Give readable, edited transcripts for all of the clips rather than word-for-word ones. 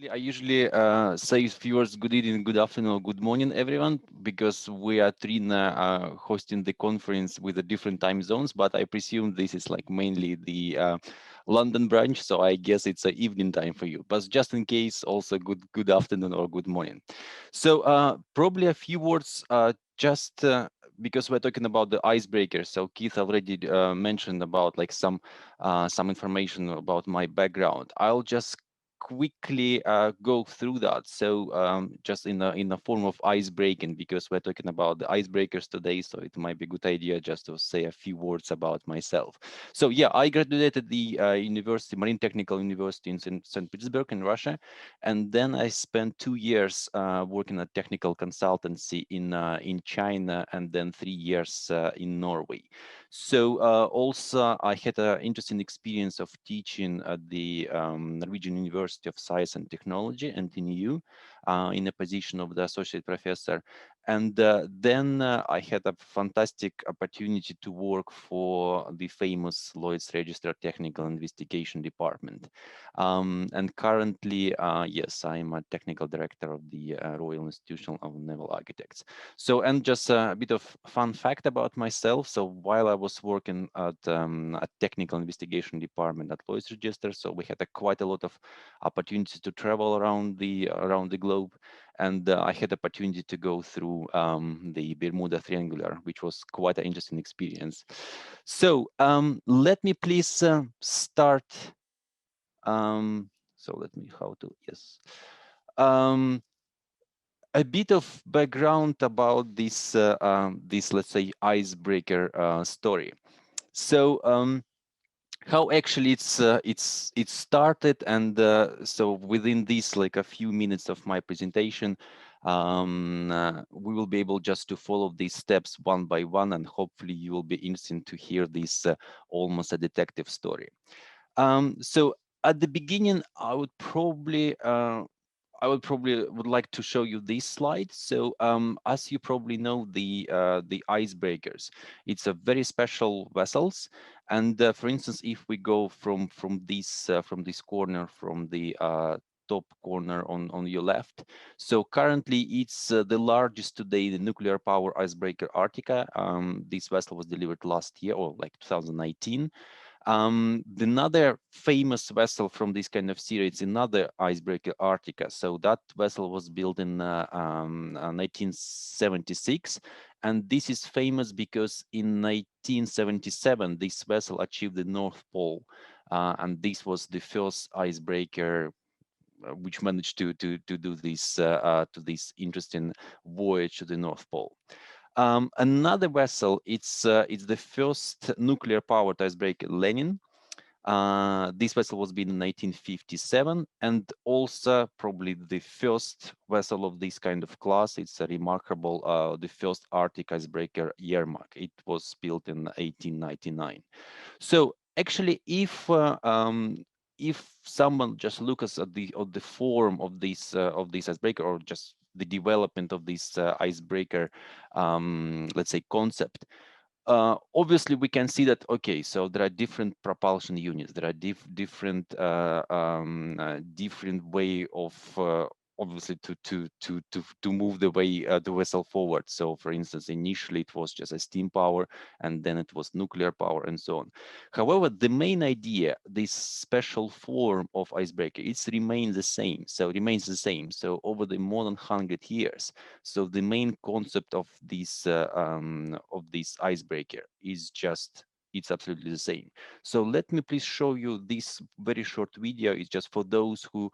I usually say a few words, good evening, good afternoon, or good morning, everyone, because we are Trina hosting the conference with the different time zones, but I presume this is like mainly the London branch, so I guess it's an evening time for you. But just in case, also good afternoon or good morning. So probably a few words just because we're talking about the icebreaker. So Keith already mentioned about like some information about my background. I'll just quickly go through that. So just in the form of ice breaking, because we're talking about the icebreakers today, so it might be a good idea just to say a few words about myself. So yeah, I graduated the university, Marine Technical University in St. Petersburg in Russia, and then I spent 2 years working at technical consultancy in China, and then 3 years in Norway. So also I had an interesting experience of teaching at the Norwegian University of Science and Technology, NTNU, in a position of the associate professor. And then I had a fantastic opportunity to work for the famous Lloyd's Register Technical Investigation Department. And currently, yes, I'm a technical director of the Royal Institution of Naval Architects. So, and just a bit of fun fact about myself. So while I was working at a technical investigation department at Lloyd's Register, so we had quite a lot of opportunities to travel around the globe. And I had the opportunity to go through the Bermuda Triangular, which was quite an interesting experience. So let me please start. So let me, how to, yes. Um, a bit of background about this, let's say, icebreaker story. So how actually it started, and so within this like a few minutes of my presentation, we will be able just to follow these steps one by one, and hopefully you will be interested to hear this almost a detective story. So at the beginning, I would like to show you this slide. So as you probably know, the icebreakers, it's a very special vessels. And for instance, if we go from this corner, from the top corner on your left. So currently it's the largest today, the nuclear power icebreaker Arctica. This vessel was delivered last year, or like 2019. Another famous vessel from this kind of series, another icebreaker Arctica. So that vessel was built in 1976. And this is famous because in 1977, this vessel achieved the North Pole. And this was the first icebreaker which managed to do this interesting voyage to the North Pole. Another vessel, it's the first nuclear-powered icebreaker Lenin. This vessel was built in 1957, and also probably the first vessel of this kind of class. It's a remarkable, the first Arctic icebreaker Yermak. It was built in 1899. So actually, if someone just looks at the form of this icebreaker, or just the development of this icebreaker, let's say, concept, obviously we can see that, okay, so there are different propulsion units, there are different way of obviously to move the vessel forward. So for instance, initially it was just a steam power, and then it was nuclear power, and so on. However, the main idea, this special form of icebreaker, it's remains the same. So it remains the same. So over the more than 100 years, so the main concept of this icebreaker is just, it's absolutely the same. So let me please show you this very short video. It's just for those who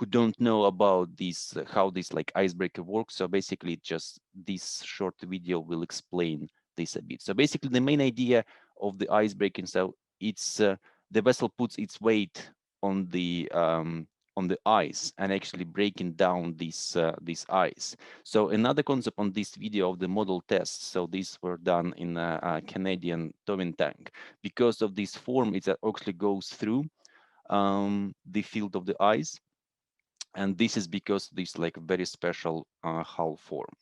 don't know about this, how this like icebreaker works. So basically, just this short video will explain this a bit. So basically, the main idea of the icebreaking, so it's the vessel puts its weight on the ice and actually breaking down this ice. So another concept on this video of the model tests. So these were done in a Canadian towing tank. Because of this form, it actually goes through the field of the ice, and this is because this like very special hull form.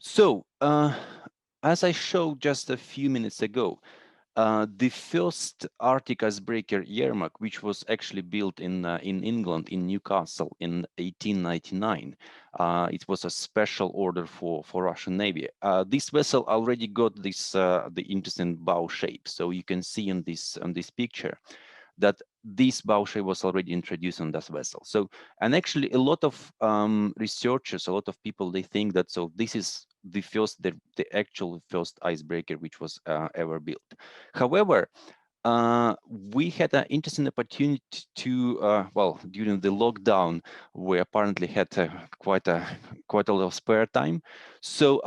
So as I showed just a few minutes ago, The first Arctic icebreaker Yermak, which was actually built in England, in Newcastle, in 1899, it was a special order for Russian Navy. This vessel already got this the interesting bow shape, so you can see in this picture that this bow shape was already introduced on this vessel. So, and actually a lot of researchers, a lot of people, they think that so this is the actual first icebreaker which was ever built. However, we had an interesting opportunity to, well, during the lockdown, we apparently had quite a lot of spare time. So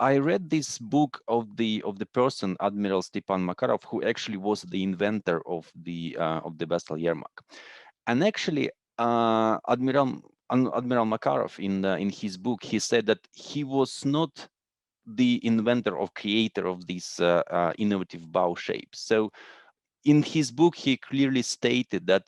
I read this book of the person, Admiral Stepan Makarov, who actually was the inventor of the vessel Yermak. And actually, Admiral Makarov, in his book, he said that he was not the inventor or creator of these innovative bow shapes. So in his book, he clearly stated that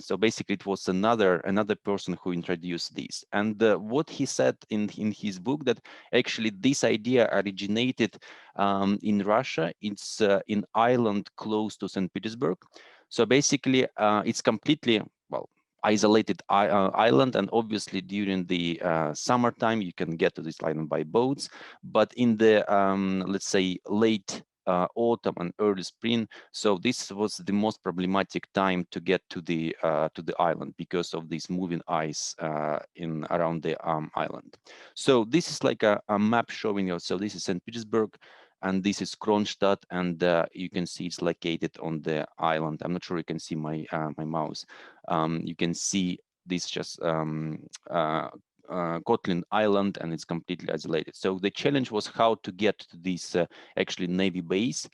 so basically it was another person who introduced this. And what he said in his book, that actually this idea originated in Russia. It's in island close to St. Petersburg. So basically, it's completely, well, isolated island, and obviously during the summertime you can get to this island by boats, but in the let's say late autumn and early spring, so this was the most problematic time to get to the island because of this moving ice in around the island. So this is like a map showing you. So this is St. Petersburg, and this is Kronstadt, and you can see it's located on the island. I'm not sure you can see my mouse. You can see this just Kotlin Island, and it's completely isolated. So the challenge was how to get to this actually Navy base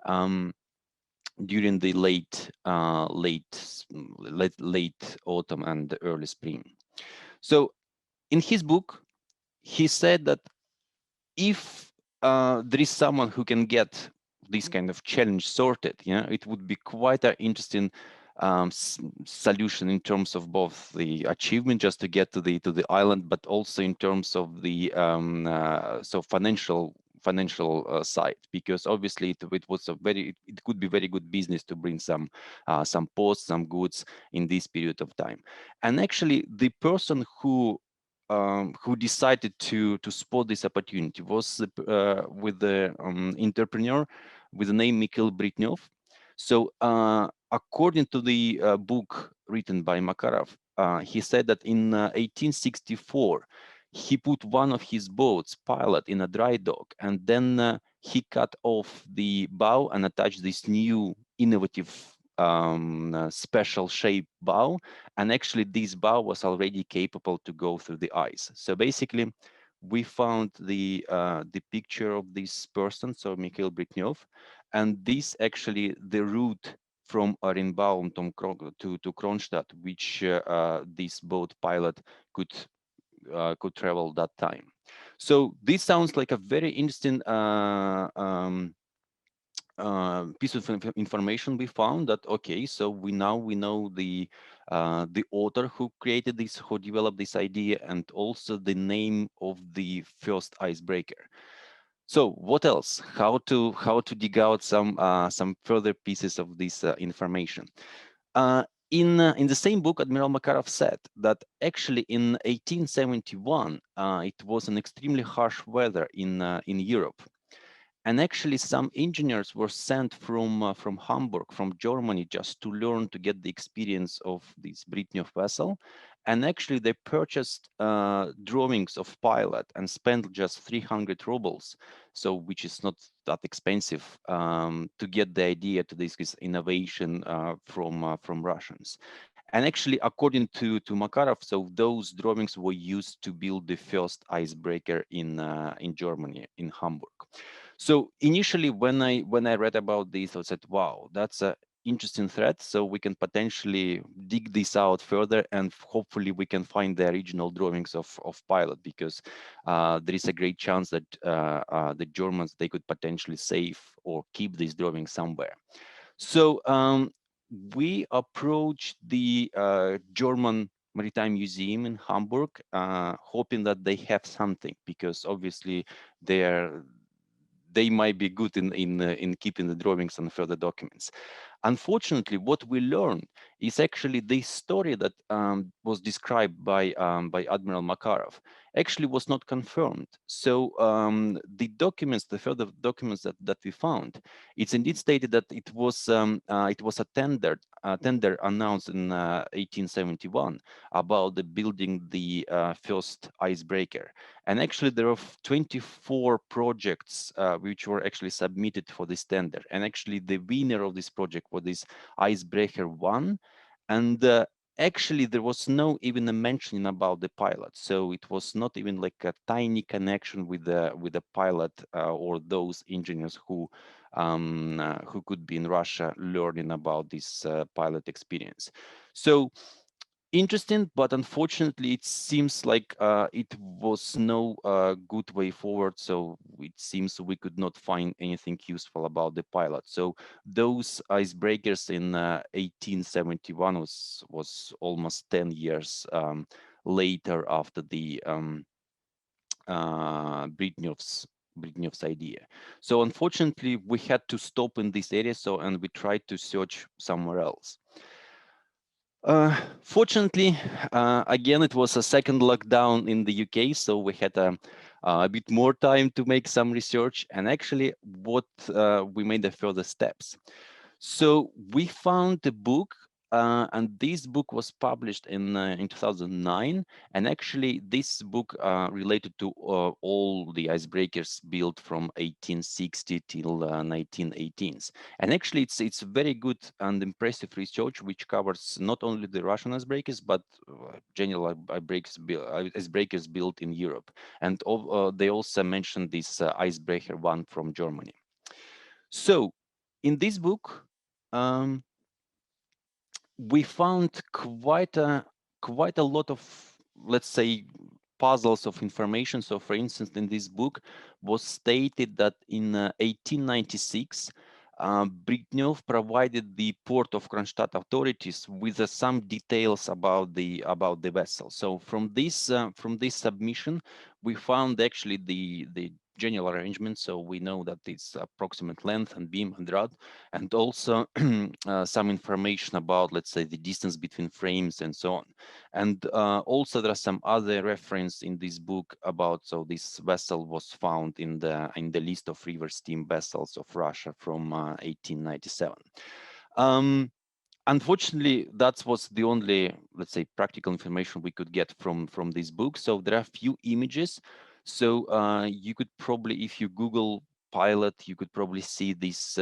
during the late autumn and the early spring. So in his book, he said that if there is someone who can get this kind of challenge sorted, yeah, it would be quite an interesting solution in terms of both the achievement just to get to the island, but also in terms of the so financial side, because obviously it was a it could be very good business to bring some posts, some goods in this period of time. And actually the person who decided to spot this opportunity was with the entrepreneur with the name Mikhail Britnov. So according to the book written by Makarov, he said that in 1864, he put one of his boats pilot in a dry dock, and then he cut off the bow and attached this new innovative special shape bow, and actually this bow was already capable to go through the ice. So basically we found the picture of this person, so Mikhail Britnov, and this actually the route from Arinbaum to Kronstadt, which this boat pilot could travel that time. So this sounds like a very interesting piece of information we found, that okay, so we know the author who created this, who developed this idea, and also the name of the first icebreaker. So what else? How to dig out some further pieces of this information? Uh, in the same book, Admiral Makarov said that actually in 1871 it was an extremely harsh weather in Europe, and actually some engineers were sent from Hamburg, from Germany, just to learn, to get the experience of this Britnov vessel. And actually they purchased drawings of pilot and spent just 300 rubles, so which is not that expensive, to get the idea to this innovation from Russians. And actually, according to Makarov, so those drawings were used to build the first icebreaker in Germany, in Hamburg. So initially, when I read about this, I said, "Wow, that's a interesting threat. So we can potentially dig this out further, and hopefully we can find the original drawings of pilot, because there is a great chance that the Germans, they could potentially save or keep these drawings somewhere." So we approached the German Maritime Museum in Hamburg, hoping that they have something, because obviously they're they might be good in keeping the drawings and further documents. Unfortunately, what we learn is actually the story that was described by Admiral Makarov actually was not confirmed. So the documents, the further documents that we found, it's indeed stated that it was a tender announced in 1871 about the building the first icebreaker. And actually, there are 24 projects which were actually submitted for this tender. And actually, the winner of this project was this Icebreaker 1. And actually, there was no even a mention about the pilot. So it was not even like a tiny connection with the pilot or those engineers who could be in Russia learning about this pilot experience. So interesting, but unfortunately, it seems like it was no good way forward. So it seems we could not find anything useful about the pilot. So those icebreakers in 1871 was almost 10 years later after the Britnev's idea. So unfortunately, we had to stop in this area. So and we tried to search somewhere else. Fortunately, again, it was a second lockdown in the UK, so we had a bit more time to make some research. And actually, what we made the further steps. So we found a book, and this book was published in 2009. And actually, this book related to all the icebreakers built from 1860 till 1918s. And actually, it's very good and impressive research, which covers not only the Russian icebreakers, but general icebreakers built in Europe. And they also mentioned this icebreaker one from Germany. So in this book, we found quite a lot of, let's say, puzzles of information. So for instance, in this book was stated that in 1896, Brezhnev provided the port of Kronstadt authorities with some details about the vessel. So from this submission, we found actually the general arrangement. So we know that it's approximate length and beam and rod, and also some information about, let's say, the distance between frames and so on. And also there are some other reference in this book about, so this vessel was found in the list of river steam vessels of Russia from 1897. Unfortunately, that was the only, let's say, practical information we could get from this book. So there are a few images. So you could probably, if you Google pilot, you could probably see this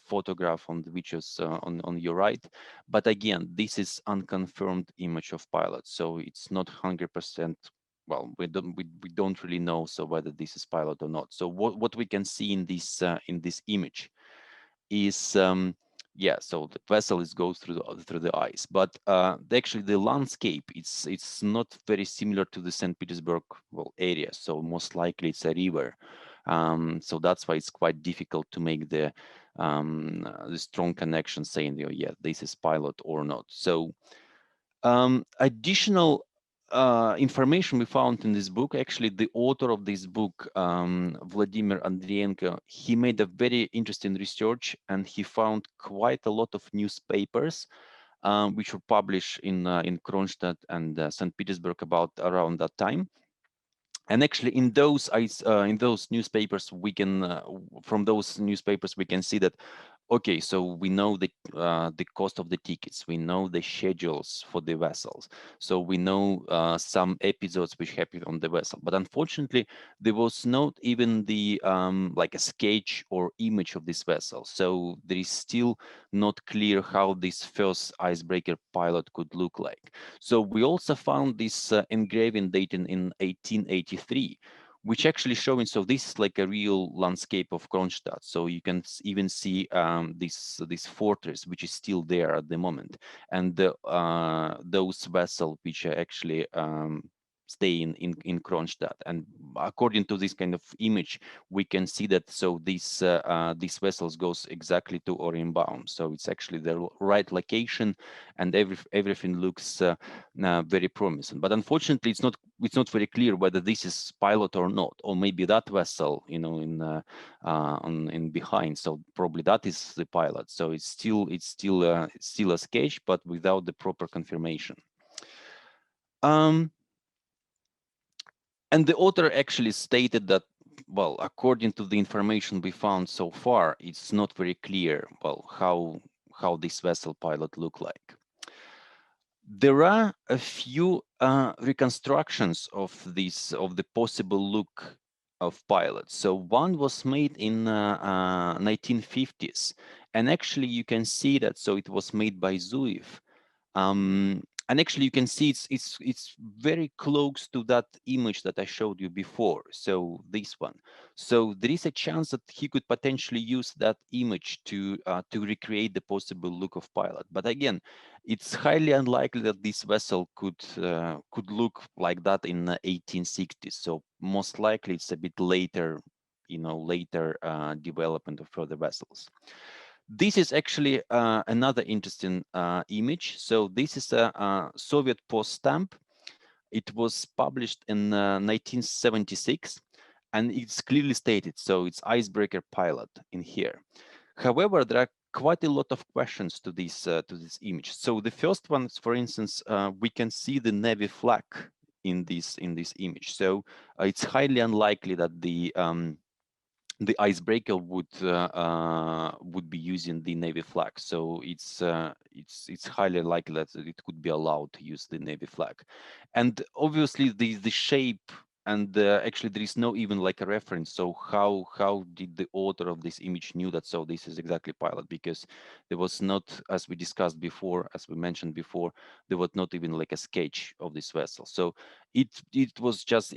photograph on which is on your right. But again, this is unconfirmed image of pilot, so it's not 100%. Well, we don't really know so whether this is pilot or not. So what we can see in this image is yeah, so the vessel goes through the ice, but actually the landscape, it's not very similar to the St. Petersburg area. So most likely it's a river. So that's why it's quite difficult to make the strong connection saying, yeah, this is pilot or not. So additional information we found in this book, actually the author of this book, Vladimir Andrienko, he made a very interesting research, and he found quite a lot of newspapers which were published in Kronstadt and St. Petersburg about around that time. And actually in those newspapers, we can from those newspapers we can see that, okay, so we know the cost of the tickets, we know the schedules for the vessels, so we know some episodes which happened on the vessel. But unfortunately, there was not even the like a sketch or image of this vessel. So there is still not clear how this first icebreaker pilot could look like. So we also found this engraving dated in 1883, which actually showing, so this is like a real landscape of Kronstadt. So you can even see this fortress, which is still there at the moment. And those vessels, which are actually stay in Kronstadt. And according to this kind of image, we can see that so these vessels goes exactly to Orienbaum. So it's actually the right location, and everything looks very promising. But unfortunately, it's not very clear whether this is pilot or not, or maybe that vessel, you know, in behind. So probably that is the pilot. So it's still a sketch, but without the proper confirmation. And the author actually stated that, well, according to the information we found so far, it's not very clear, well, how this vessel pilot look like. There are a few reconstructions of the possible look of pilots. So one was made in 1950s, and actually you can see that. So it was made by Zuev. And actually, you can see it's very close to that image that I showed you before. So this one. So there is a chance that he could potentially use that image to recreate the possible look of pilot. But again, it's highly unlikely that this vessel could look like that in the 1860s. So most likely, it's a bit later, you know, later development of further vessels. This is actually another interesting image. So this is a Soviet post stamp. It was published in 1976, and it's clearly stated. So it's Icebreaker pilot in here. However, there are quite a lot of questions to this image. So the first one, for instance, we can see the Navy flag in this image. So it's highly unlikely that the icebreaker would be using the Navy flag. So it's highly likely that it could be allowed to use the Navy flag. And obviously the shape, and actually there is no even like a reference. So how did the author of this image knew that so this is exactly pilot? Because there was not, as we discussed before, as we mentioned before, there was not even like a sketch of this vessel. So it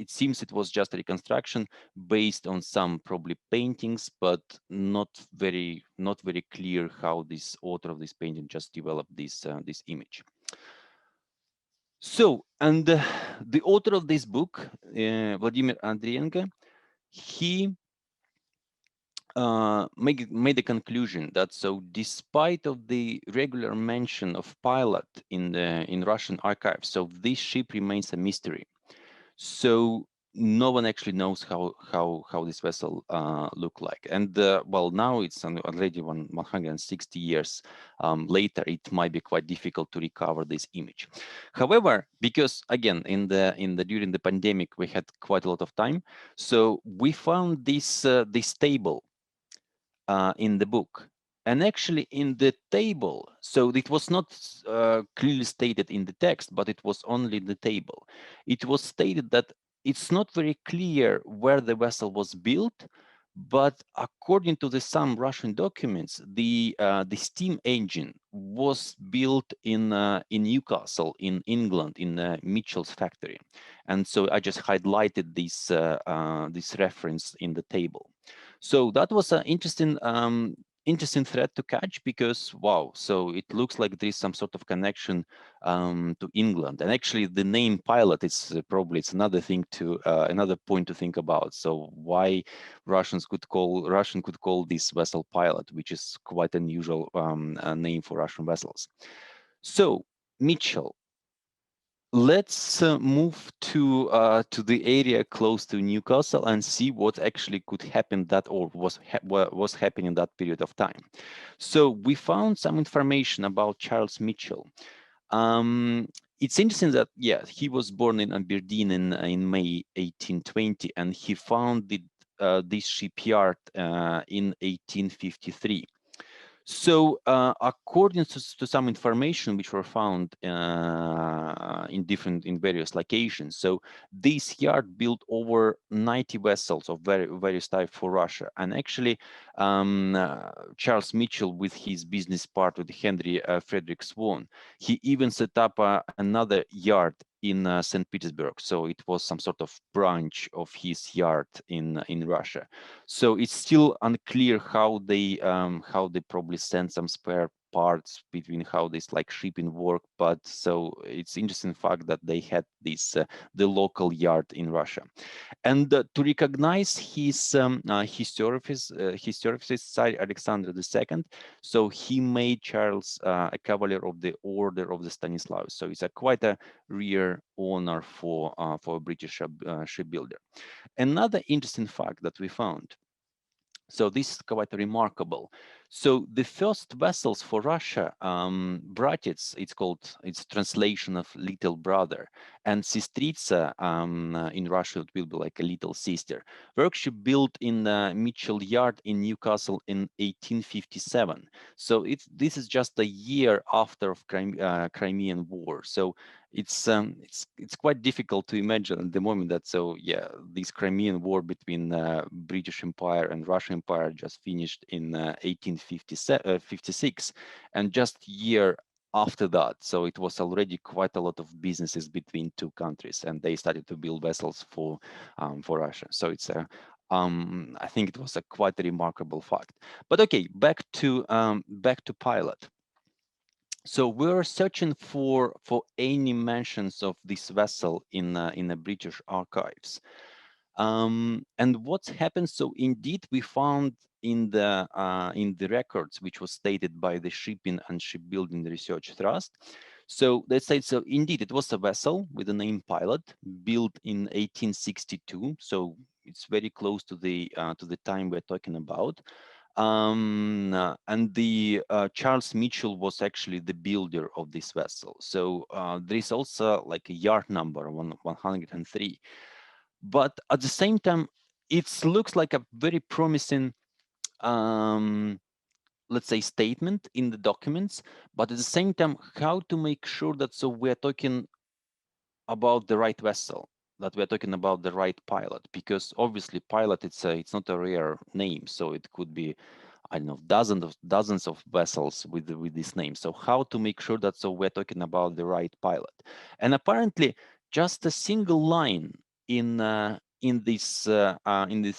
seems it was just a reconstruction based on some probably paintings, but not very clear how this author of this painting just developed this image. So, and the author of this book, Vladimir Andrienko, he made a conclusion that so despite of the regular mention of pilot in Russian archives, so this ship remains a mystery. So no one actually knows how this vessel looked like. And well, now it's already 160 years later. It might be quite difficult to recover this image. However, because again during the pandemic we had quite a lot of time, so we found this table in the book. And actually in the table, so it was not clearly stated in the text, but it was only in the table. It was stated that it's not very clear where the vessel was built, but according to some Russian documents, the steam engine was built in Newcastle, in England, in Mitchell's factory. And so I just highlighted this reference in the table. So that was an interesting thread to catch, because wow, so it looks like there is some sort of connection to England. And actually the name pilot is probably it's another thing to another point to think about. So why Russian could call this vessel pilot, which is quite unusual name for Russian vessels. So Mitchell, let's move to the area close to Newcastle and see what actually could happen or was happening in that period of time. So we found some information about Charles Mitchell. It's interesting that he was born in Aberdeen in May 1820, and he founded this shipyard in 1853. So according to some information which were found in various locations, so this yard built over 90 vessels of various types for Russia. And actually Charles Mitchell, with his business partner Henry Frederick Swan, he even set up another yard in St. Petersburg. So it was some sort of branch of his yard in Russia. So it's still unclear how they probably sent some spare parts between how this like shipping work, but so it's interesting fact that they had this the local yard in Russia. And to recognize his services, Tsar Alexander II, so he made Charles a cavalier of the Order of the Stanislaus. So it's a quite a rare honor for a British shipbuilder. Another interesting fact that we found, so this is quite remarkable. So the first vessels for Russia, Bratets, it's called, it's translation of little brother, and Sestritsa in Russia, it will be like a little sister, were actually built in Mitchell Yard in Newcastle in 1857. So this is just a year after of Crimean War. So it's quite difficult to imagine at the moment that, so yeah, this Crimean War between British Empire and Russian Empire just finished in 1856, and just year after that, so it was already quite a lot of businesses between two countries, and they started to build vessels for Russia. So it's a I think it was a quite a remarkable fact. But okay, back to pilot. So we're searching for any mentions of this vessel in the British archives. And what's happened? So indeed, we found in the records, which was stated by the Shipping and Shipbuilding Research Trust. So they say, so indeed, it was a vessel with the name Pilot, built in 1862. So it's very close to the time we're talking about. And the Charles Mitchell was actually the builder of this vessel. So there is also like a yard number 103. But at the same time, it looks like a very promising, let's say, statement in the documents. But at the same time, how to make sure that, so we're talking about the right vessel, that we're talking about the right pilot, because obviously pilot, it's not a rare name, so it could be, I don't know, dozens of vessels with this name. So how to make sure that, so we're talking about the right pilot? And apparently, just a single line in these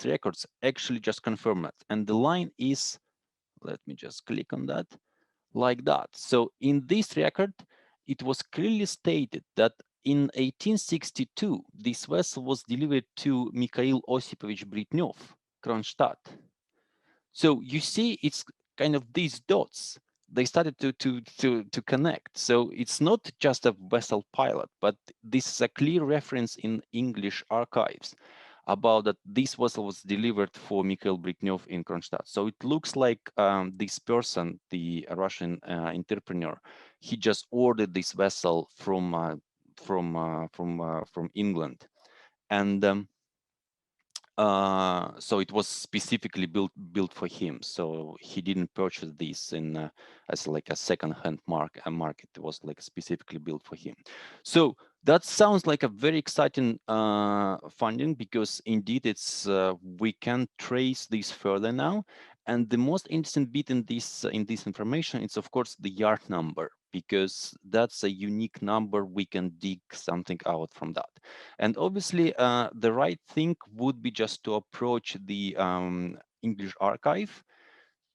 records actually just confirm it. And the line is, let me just click on that, like that. So in this record, it was clearly stated that in 1862, this vessel was delivered to Mikhail Osipovich Britnev, Kronstadt. So you see, it's kind of these dots, they started to connect. So it's not just a vessel pilot, but this is a clear reference in English archives about that this vessel was delivered for Mikhail Britnev in Kronstadt. So it looks like this person, the Russian entrepreneur, he just ordered this vessel from England, and so it was specifically built for him. So he didn't purchase this in as like a second-hand market. It was like specifically built for him. So that sounds like a very exciting finding, because indeed it's we can trace this further now. And the most interesting bit in this information is, of course, the yard number, because that's a unique number. We can dig something out from that. And obviously, the right thing would be just to approach the English archive,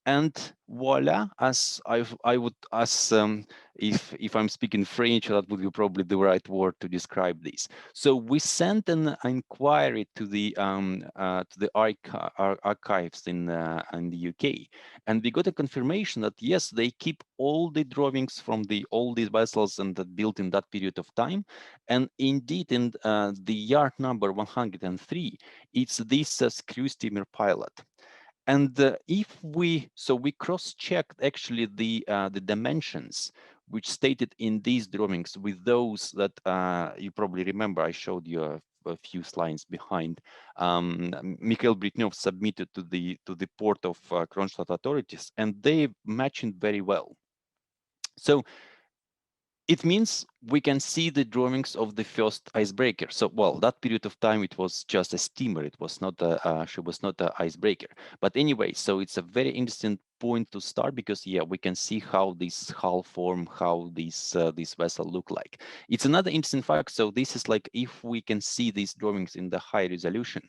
and voila, as I would, as if I'm speaking French, that would be probably the right word to describe this. So we sent an inquiry to the archives in the UK, and we got a confirmation that yes, they keep all the drawings from all these vessels and that built in that period of time, and indeed in the yard number 103, it's this screw steamer Pilot. And if we cross-checked actually the dimensions which stated in these drawings with those that you probably remember I showed you a few slides behind. Mikhail Britnev submitted to the port of Kronstadt authorities, and they matching very well. So it means we can see the drawings of the first icebreaker. So, well, that period of time, it was just a steamer. It was not she was not an icebreaker. But anyway, so it's a very interesting point to start, because yeah, we can see how this hull form, how this vessel look like. It's another interesting fact. So this is like, if we can see these drawings in the high resolution,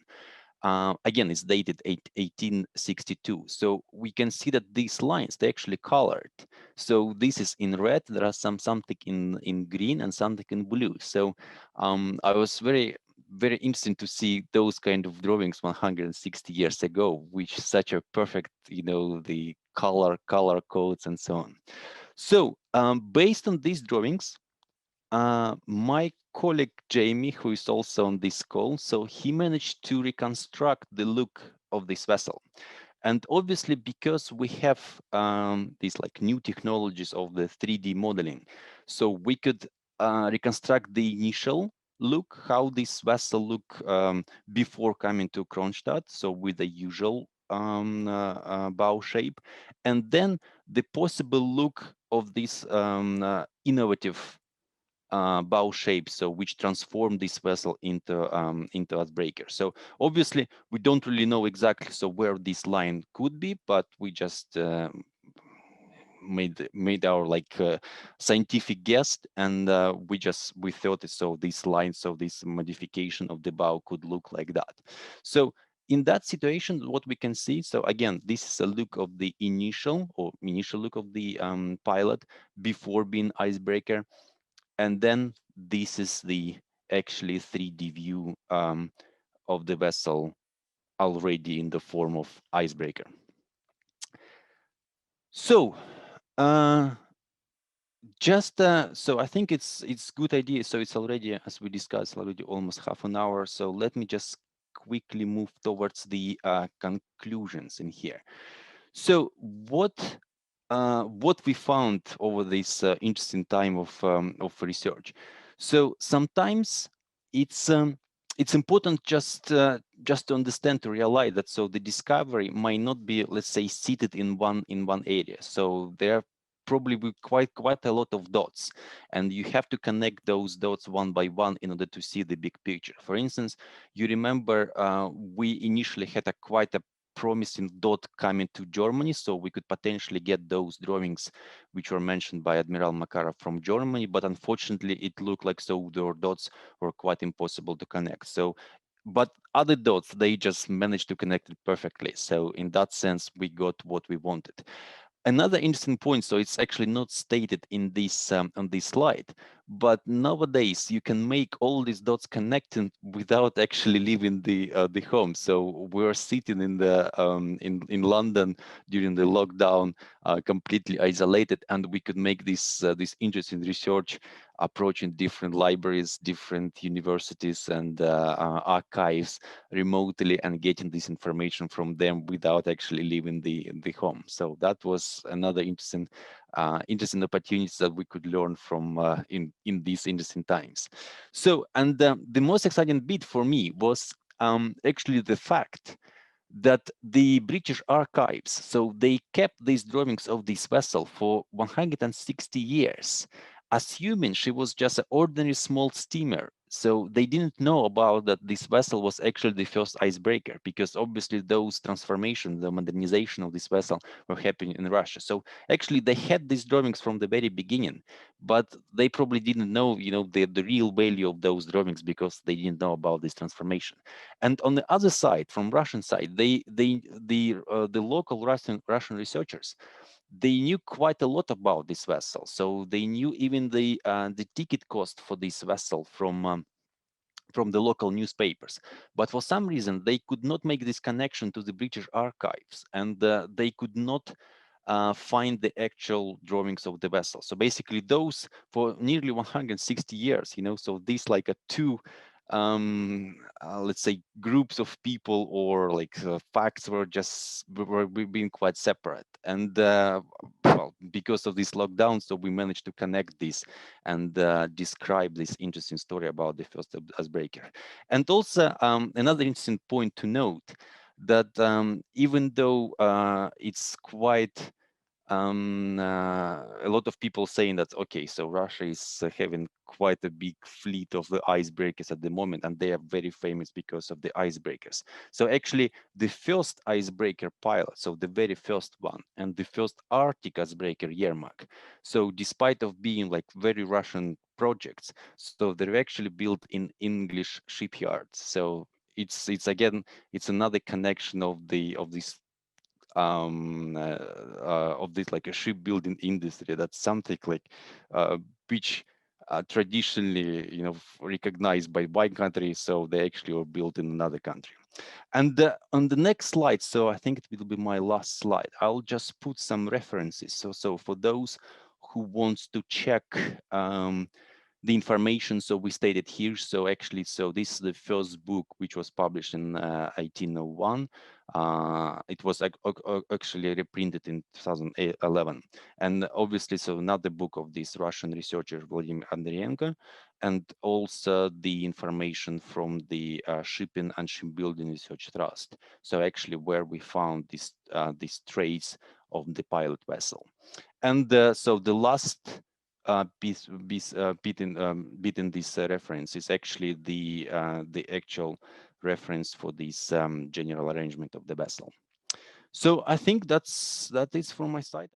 Again, it's dated 1862. So we can see that these lines, they actually colored. So this is in red, there are something in green and something in blue. So I was very interesting to see those kind of drawings 160 years ago, which is such a perfect, the color codes and so on. So based on these drawings, my colleague Jamie, who is also on this call, so he managed to reconstruct the look of this vessel. And obviously, because we have these like new technologies of the 3D modeling, so we could reconstruct the initial look, how this vessel look before coming to Kronstadt, so with the usual bow shape, and then the possible look of this innovative bow shape, so which transform this vessel into Icebreaker. So obviously we don't really know exactly so where this line could be, but we just made our like scientific guess, and we thought it, so this line, so this modification of the bow could look like that. So in that situation, what we can see, so again, this is a look of the initial look of the pilot before being Icebreaker. And then this is the actually 3D view of the vessel already in the form of Icebreaker. So so I think it's good idea. So it's already, as we discussed, already almost half an hour. So let me just quickly move towards the conclusions in here. So what we found over this interesting time of research. So sometimes it's important just to understand, to realize that so the discovery might not be, let's say, seated in one area. So there probably be quite a lot of dots, and you have to connect those dots one by one in order to see the big picture. For instance, you remember we initially had a quite a promising dot coming to Germany, so we could potentially get those drawings which were mentioned by Admiral Makarov from Germany, but unfortunately it looked like so their dots were quite impossible to connect. So, but other dots, they just managed to connect it perfectly. So in that sense, we got what we wanted. Another interesting point, so it's actually not stated in this on this slide, but nowadays you can make all these dots connecting without actually leaving the home. So we're sitting in London during the lockdown, completely isolated, and we could make this interesting research approaching different libraries, different universities, and archives remotely, and getting this information from them without actually leaving the home. So that was another interesting opportunities that we could learn from in these interesting times. So, and the most exciting bit for me was actually the fact that the British archives, so they kept these drawings of this vessel for 160 years, assuming she was just an ordinary small steamer. So they didn't know about that this vessel was actually the first icebreaker, because obviously those transformations, the modernization of this vessel were happening in Russia. So actually they had these drawings from the very beginning, but they probably didn't know, the real value of those drawings, because they didn't know about this transformation. And on the other side, from Russian side, the local Russian researchers, they knew quite a lot about this vessel. So they knew even the ticket cost for this vessel from the local newspapers. But for some reason, they could not make this connection to the British archives, and they could not find the actual drawings of the vessel. So basically those, for nearly 160 years, so these like a two, let's say, groups of people, or like facts were being quite separate. And well, because of this lockdown, so we managed to connect this and describe this interesting story about the first icebreaker. And also another interesting point to note, that even though it's quite a lot of people saying that, okay, so Russia is having quite a big fleet of the icebreakers at the moment, and they are very famous because of the icebreakers. So actually the first icebreaker pilot, so the very first one, and the first Arctic icebreaker Yermak, so despite of being like very Russian projects, so they're actually built in English shipyards. So it's again, it's another connection of this of this like a shipbuilding industry. That's something like which traditionally, you know, recognized by one country, so they actually were built in another country. And on the next slide, so I think it will be my last slide, I'll just put some references. So for those who wants to check the information, so we stated here, so actually, so this is the first book which was published in 1801. It was actually reprinted in 2011. And obviously, so another book of this Russian researcher, Vladimir Andrienko, and also the information from the Shipping and Shipbuilding Research Trust. So actually where we found these traits of the pilot vessel. And so the last bit in this reference is actually the actual reference for this general arrangement of the vessel. So I think that is from my side.